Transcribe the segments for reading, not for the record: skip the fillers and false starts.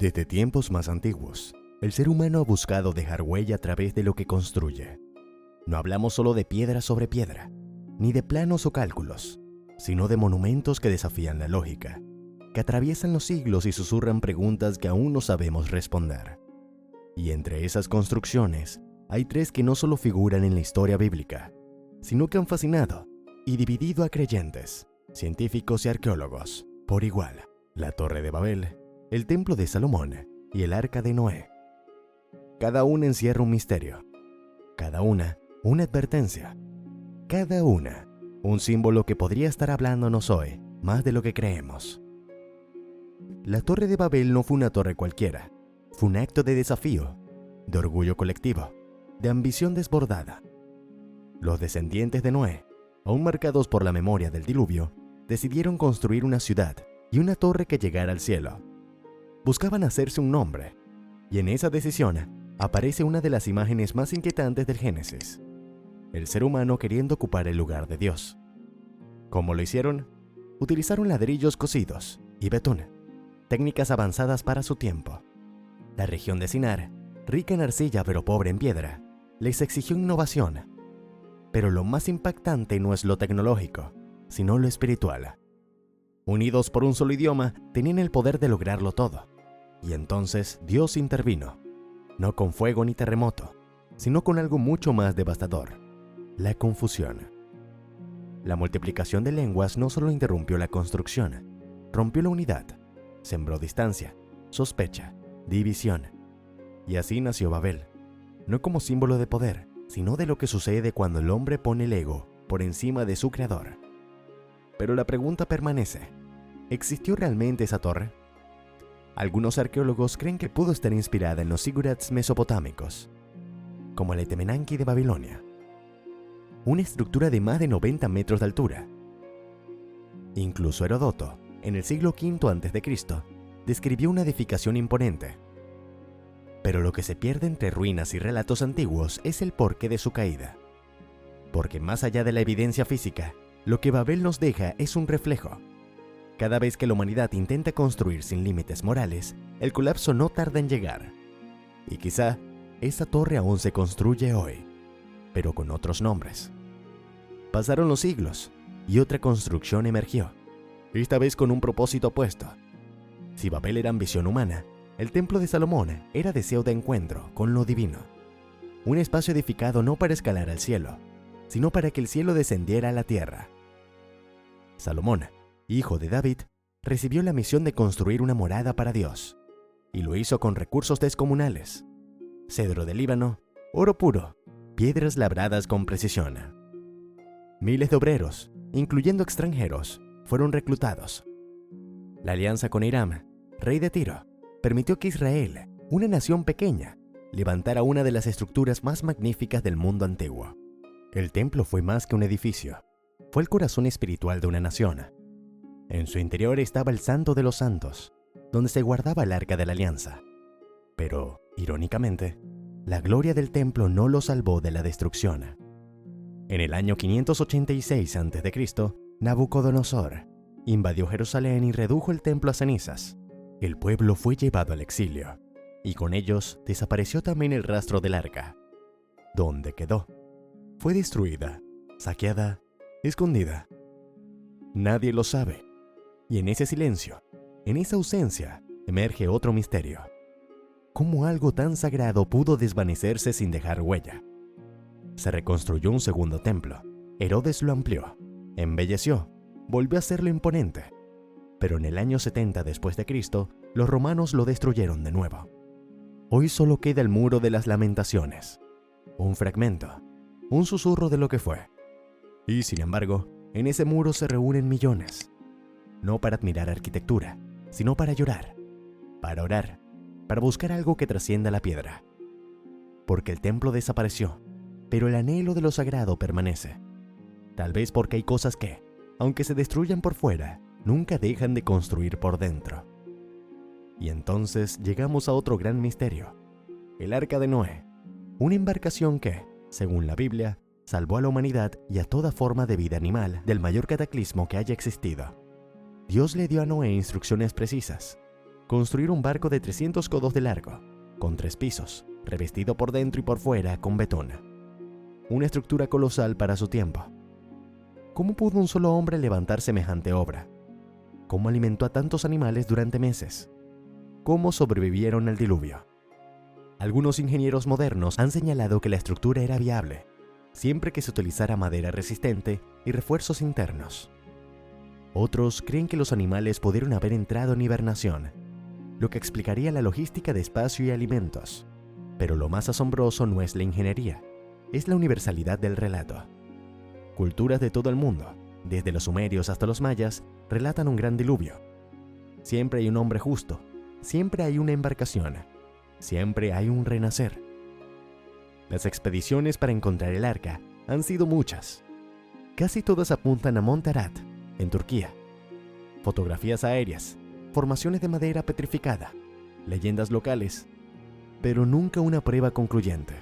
Desde tiempos más antiguos, el ser humano ha buscado dejar huella a través de lo que construye. No hablamos solo de piedra sobre piedra, ni de planos o cálculos, sino de monumentos que desafían la lógica, que atraviesan los siglos y susurran preguntas que aún no sabemos responder. Y entre esas construcciones, hay tres que no solo figuran en la historia bíblica, sino que han fascinado y dividido a creyentes, científicos y arqueólogos por igual: la Torre de Babel, el Templo de Salomón y el Arca de Noé. Cada una encierra un misterio, cada una advertencia, cada una un símbolo que podría estar hablándonos hoy más de lo que creemos. La Torre de Babel no fue una torre cualquiera, fue un acto de desafío, de orgullo colectivo, de ambición desbordada. Los descendientes de Noé, aún marcados por la memoria del diluvio, decidieron construir una ciudad y una torre que llegara al cielo. Buscaban hacerse un nombre, y en esa decisión aparece una de las imágenes más inquietantes del Génesis: el ser humano queriendo ocupar el lugar de Dios. ¿Cómo lo hicieron? Utilizaron ladrillos cocidos y betún, técnicas avanzadas para su tiempo. La región de Sinar, rica en arcilla pero pobre en piedra, les exigió innovación. Pero lo más impactante no es lo tecnológico, sino lo espiritual. Unidos por un solo idioma, tenían el poder de lograrlo todo. Y entonces Dios intervino, no con fuego ni terremoto, sino con algo mucho más devastador: la confusión. La multiplicación de lenguas no solo interrumpió la construcción, rompió la unidad, sembró distancia, sospecha, división. Y así nació Babel, no como símbolo de poder, sino de lo que sucede cuando el hombre pone el ego por encima de su creador. Pero la pregunta permanece: ¿existió realmente esa torre? Algunos arqueólogos creen que pudo estar inspirada en los zigurats mesopotámicos, como el Etemenanki de Babilonia, una estructura de más de 90 metros de altura. Incluso Heródoto, en el siglo V a.C., describió una edificación imponente. Pero lo que se pierde entre ruinas y relatos antiguos es el porqué de su caída. Porque más allá de la evidencia física, lo que Babel nos deja es un reflejo. Cada vez que la humanidad intenta construir sin límites morales, el colapso no tarda en llegar. Y quizá esa torre aún se construye hoy, pero con otros nombres. Pasaron los siglos y otra construcción emergió, esta vez con un propósito opuesto. Si Babel era ambición humana, el Templo de Salomón era deseo de encuentro con lo divino. Un espacio edificado no para escalar al cielo, sino para que el cielo descendiera a la tierra. Salomón, hijo de David, recibió la misión de construir una morada para Dios, y lo hizo con recursos descomunales: cedro del Líbano, oro puro, piedras labradas con precisión. Miles de obreros, incluyendo extranjeros, fueron reclutados. La alianza con Hiram, rey de Tiro, permitió que Israel, una nación pequeña, levantara una de las estructuras más magníficas del mundo antiguo. El templo fue más que un edificio, fue el corazón espiritual de una nación. En su interior estaba el Santo de los Santos, donde se guardaba el Arca de la Alianza. Pero, irónicamente, la gloria del templo no lo salvó de la destrucción. En el año 586 a.C., Nabucodonosor invadió Jerusalén y redujo el templo a cenizas. El pueblo fue llevado al exilio, y con ellos desapareció también el rastro del arca. ¿Dónde quedó? Fue destruida, saqueada, escondida. Nadie lo sabe. Y en ese silencio, en esa ausencia, emerge otro misterio. ¿Cómo algo tan sagrado pudo desvanecerse sin dejar huella? Se reconstruyó un segundo templo. Herodes lo amplió, embelleció, volvió a hacerlo imponente. Pero en el año 70 después de Cristo, los romanos lo destruyeron de nuevo. Hoy solo queda el Muro de las Lamentaciones, un fragmento, un susurro de lo que fue. Y sin embargo, en ese muro se reúnen millones, no para admirar arquitectura, sino para llorar, para orar, para buscar algo que trascienda la piedra. Porque el templo desapareció, pero el anhelo de lo sagrado permanece. Tal vez porque hay cosas que, aunque se destruyan por fuera, nunca dejan de construir por dentro. Y entonces llegamos a otro gran misterio: el Arca de Noé, una embarcación que, según la Biblia, salvó a la humanidad y a toda forma de vida animal del mayor cataclismo que haya existido. Dios le dio a Noé instrucciones precisas, construir un barco de 300 codos de largo, con 3 pisos, revestido por dentro y por fuera con betún. Una estructura colosal para su tiempo. ¿Cómo pudo un solo hombre levantar semejante obra? ¿Cómo alimentó a tantos animales durante meses? ¿Cómo sobrevivieron al diluvio? Algunos ingenieros modernos han señalado que la estructura era viable, siempre que se utilizara madera resistente y refuerzos internos. Otros creen que los animales pudieron haber entrado en hibernación, lo que explicaría la logística de espacio y alimentos. Pero lo más asombroso no es la ingeniería, es la universalidad del relato. Culturas de todo el mundo, desde los sumerios hasta los mayas, relatan un gran diluvio. Siempre hay un hombre justo, siempre hay una embarcación, siempre hay un renacer. Las expediciones para encontrar el arca han sido muchas. Casi todas apuntan a Monte Ararat, en Turquía. Fotografías aéreas, formaciones de madera petrificada, leyendas locales, pero nunca una prueba concluyente.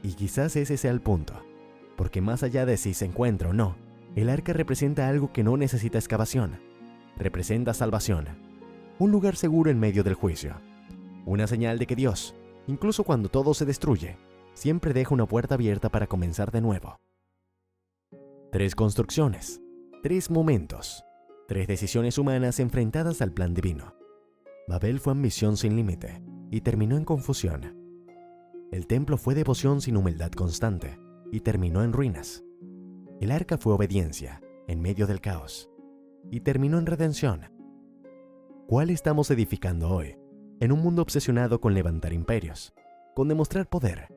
Y quizás ese sea el punto, porque más allá de si se encuentra o no, el arca representa algo que no necesita excavación. Representa salvación, un lugar seguro en medio del juicio, una señal de que Dios, incluso cuando todo se destruye, siempre deja una puerta abierta para comenzar de nuevo. 3 construcciones, 3 momentos, 3 decisiones humanas enfrentadas al plan divino. Babel fue ambición sin límite y terminó en confusión. El templo fue devoción sin humildad constante y terminó en ruinas. El arca fue obediencia en medio del caos y terminó en redención. ¿Cuál estamos edificando hoy? En un mundo obsesionado con levantar imperios, con demostrar poder,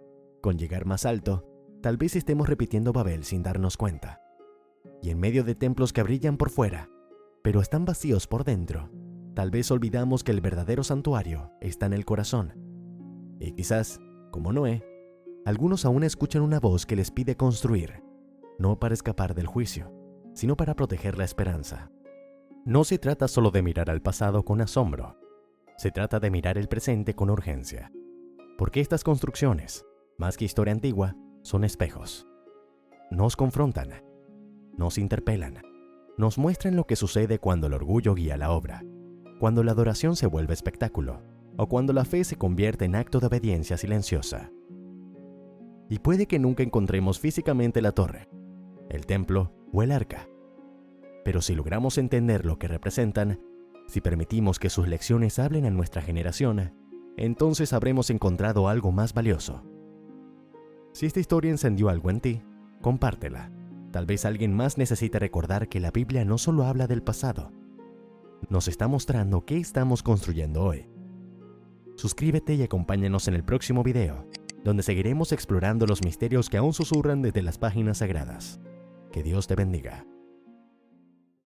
con llegar más alto, tal vez estemos repitiendo Babel sin darnos cuenta. Y en medio de templos que brillan por fuera, pero están vacíos por dentro, tal vez olvidamos que el verdadero santuario está en el corazón. Y quizás, como Noé, algunos aún escuchan una voz que les pide construir, no para escapar del juicio, sino para proteger la esperanza. No se trata solo de mirar al pasado con asombro, se trata de mirar el presente con urgencia. Porque estas construcciones, más que historia antigua, son espejos. Nos confrontan, nos interpelan, nos muestran lo que sucede cuando el orgullo guía la obra, cuando la adoración se vuelve espectáculo, o cuando la fe se convierte en acto de obediencia silenciosa. Y puede que nunca encontremos físicamente la torre, el templo o el arca. Pero si logramos entender lo que representan, si permitimos que sus lecciones hablen a nuestra generación, entonces habremos encontrado algo más valioso. Si esta historia encendió algo en ti, compártela. Tal vez alguien más necesita recordar que la Biblia no solo habla del pasado, nos está mostrando qué estamos construyendo hoy. Suscríbete y acompáñanos en el próximo video, donde seguiremos explorando los misterios que aún susurran desde las páginas sagradas. Que Dios te bendiga.